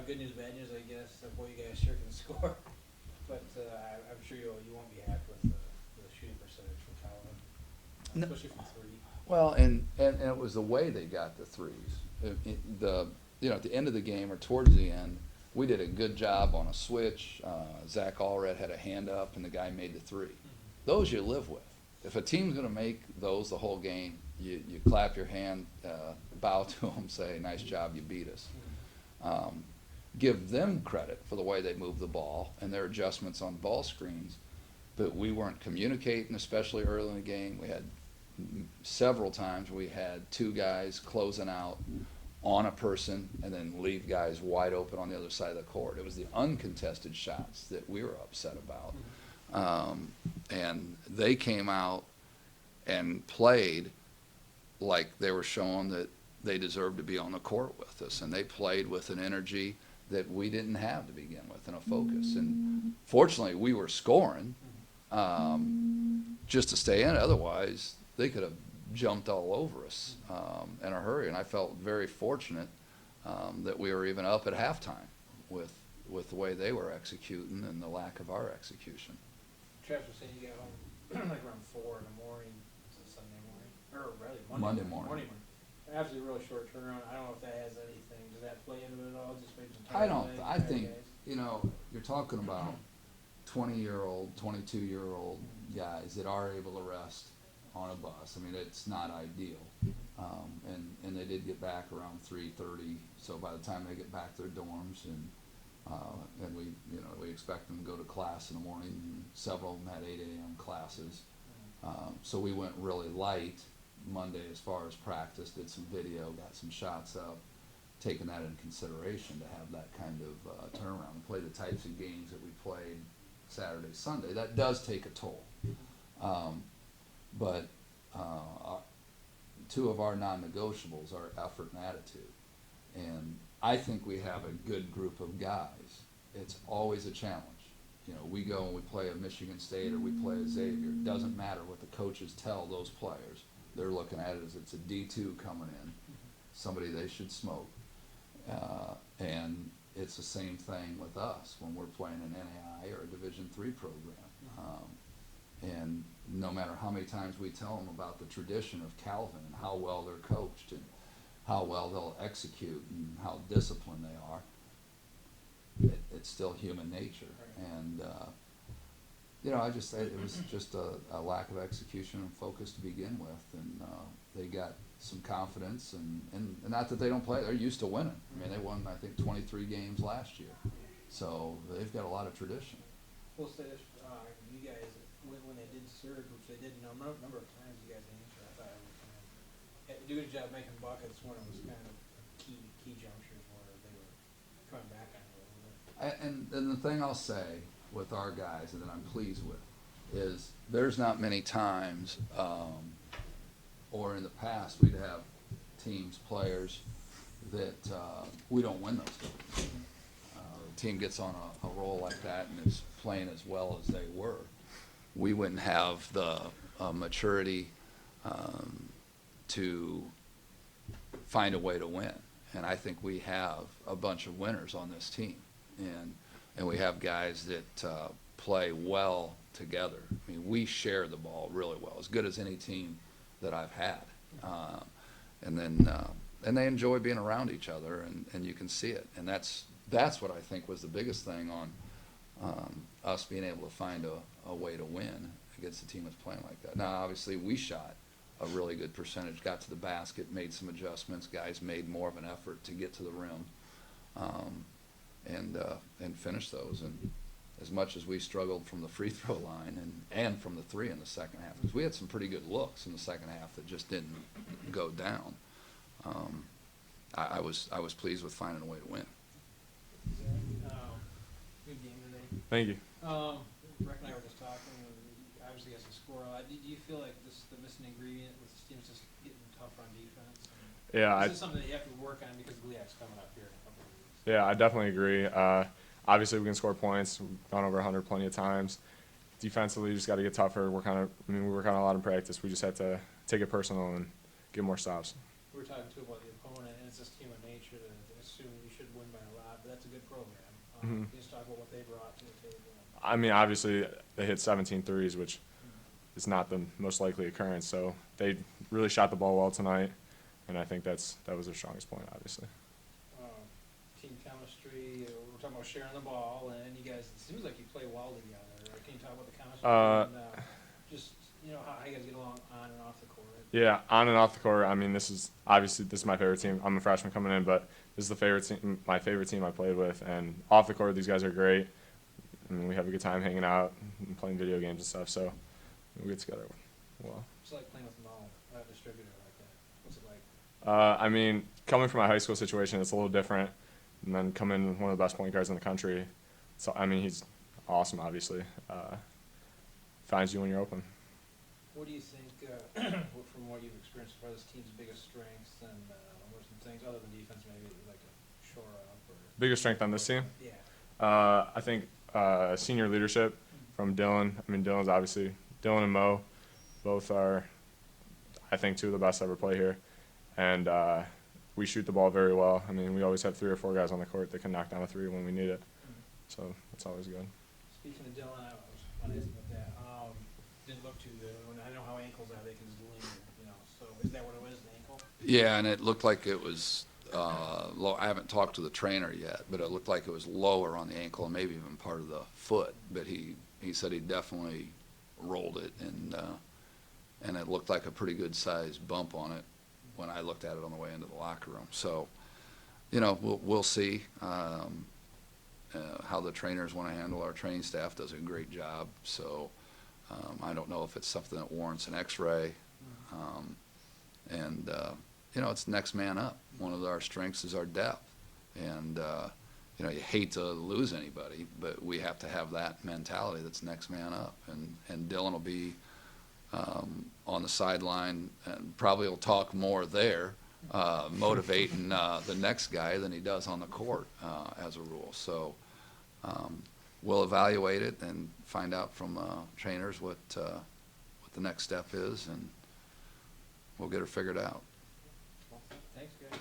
Good news, bad news, I guess. Boy, you guys sure can score, but I'm sure you won't be happy with the shooting percentage from Colin, No. especially from three. Well, and it was the way they got the threes. At the end of the game or towards the end, we did a good job on a switch. Zach Allread had a hand up, and the guy made the three. Those you live with. If a team's going to make those the whole game, you clap your hand, bow to them, say, nice job, you beat us. Give them credit for the way they move the ball and their adjustments on ball screens, but we weren't communicating, especially early in the game. We had several times we had two guys closing out on a person and then leave guys wide open on the other side of the court. It was the uncontested shots that we were upset about. And they came out and played like they were showing that they deserved to be on the court with us, and they played with an energy that we didn't have to begin with and a focus. And fortunately, we were scoring just to stay in. Otherwise, they could have jumped all over us in a hurry. And I felt very fortunate that we were even up at halftime with the way they were executing and the lack of our execution. Travis was saying you got home like around 4 in the morning. It's a Sunday morning, or rather Monday morning. Absolutely really short turnaround. I don't know if that has anything. Does that play into it at all? Just maybe some I tired don't. legs, I tired think guys? you're talking about 20-year-old, 22-year-old guys that are able to rest on a bus. I mean, it's not ideal, and they did get back around 3:30. So by the time they get back to their dorms, and we expect them to go to class in the morning. And several of them had 8 a.m. classes, so we went really light Monday as far as practice. Did some video, got some shots up, taking that into consideration to have that kind of turnaround and play the types of games that we played Saturday, Sunday. That does take a toll. But two of our non-negotiables are effort and attitude. And I think we have a good group of guys. It's always a challenge. We go and we play a Michigan State or we play a Xavier. It doesn't matter what the coaches tell those players. They're looking at it as it's a D2 coming in, somebody they should smoke. And it's the same thing with us when we're playing an NAI or a Division III program. And no matter how many times we tell them about the tradition of Calvin and how well they're coached and how well they'll execute and how disciplined they are, it's still human nature. And I just say it was just a lack of execution and focus to begin with, and they got some confidence, and not that they don't play, they're used to winning. I mean, they won, I think, 23 games last year, so they've got a lot of tradition. We'll say this, you guys, when they did surge, which they did a number of times, you guys answered. I thought every time. Do a good job making buckets when it was kind of key junctures where they were coming back on it a little bit. And the thing I'll say with our guys and that I'm pleased with is there's not many times, or in the past, we'd have teams, players that we don't win those games. The team gets on a roll like that and is playing as well as they were. We wouldn't have the maturity to find a way to win. And I think we have a bunch of winners on this team. And we have guys that play well together. I mean, we share the ball really well, as good as any team that I've had. And they enjoy being around each other, and you can see it. And that's what I think was the biggest thing on us being able to find a way to win against a team that's playing like that. Now, obviously, we shot a really good percentage, got to the basket, made some adjustments. Guys made more of an effort to get to the rim and finish those. And as much as we struggled from the free throw line and from the three in the second half, because we had some pretty good looks in the second half that just didn't go down, I was pleased with finding a way to win. Good game today. Thank you. Rick and I were just talking, and obviously you guys can score a lot. Do you feel like the missing ingredient with this team is just getting tougher on defense? Yeah, This is something that you have to work on because GLIAC's coming up here in a couple of weeks. Yeah, I definitely agree. Obviously, we can score points. We've gone over 100 plenty of times. Defensively, you just got to get tougher. We work on it a lot in practice. We just have to take it personal and get more stops. We were talking too about the opponent, and it's just human nature to assume you should win by a lot. but that's a good program. Mhm. Can you just talk about what they brought to the table? I mean, obviously they hit 17 threes, which is not the most likely occurrence. So they really shot the ball well tonight, and I think that was their strongest point, obviously. Team chemistry, we're talking about sharing the ball, and you guys, it seems like you play well together. Can you talk about the chemistry and just, how you guys get along on and off the court? Yeah, on and off the court. I mean, this is my favorite team. I'm a freshman coming in, but this is my favorite team I played with. And off the court, these guys are great. I mean, we have a good time hanging out and playing video games and stuff. So we get together well. It's like playing with Mo, a distributor like that. What's it like? I mean, coming from my high school situation, it's a little different. And then coming one of the best point guards in the country. So I mean, he's awesome. Obviously, finds you when you're open. What do you think, from what you've experienced, are this team's biggest strengths, and what are some things other than defense maybe that you'd like to shore up? Or Biggest strength on this team? Yeah. I think senior leadership from Dylan. I mean, Dylan and Mo, both are, I think, two of the best to ever play here. And we shoot the ball very well. I mean, we always have 3 or 4 guys on the court that can knock down a 3 when we need it. So that's always good. Speaking of Dylan, I was want to ask about that. Didn't look too good. I know how ankles are; they can just linger, So is that what it was, the ankle? Yeah, and it looked like it was low. I haven't talked to the trainer yet, but it looked like it was lower on the ankle and maybe even part of the foot. But he said he definitely rolled it, and it looked like a pretty good sized bump on it when I looked at it on the way into the locker room. So, we'll see how the trainers want to handle. Our training staff does a great job. So I don't know if it's something that warrants an X-ray. It's next man up. One of our strengths is our depth. And, you hate to lose anybody, but we have to have that mentality that's next man up. And Dylan will be on the sideline and probably will talk more there, motivating the next guy than he does on the court as a rule. So we'll evaluate it and find out from trainers what the next step is, and we'll get her figured out. Well, thanks, guys.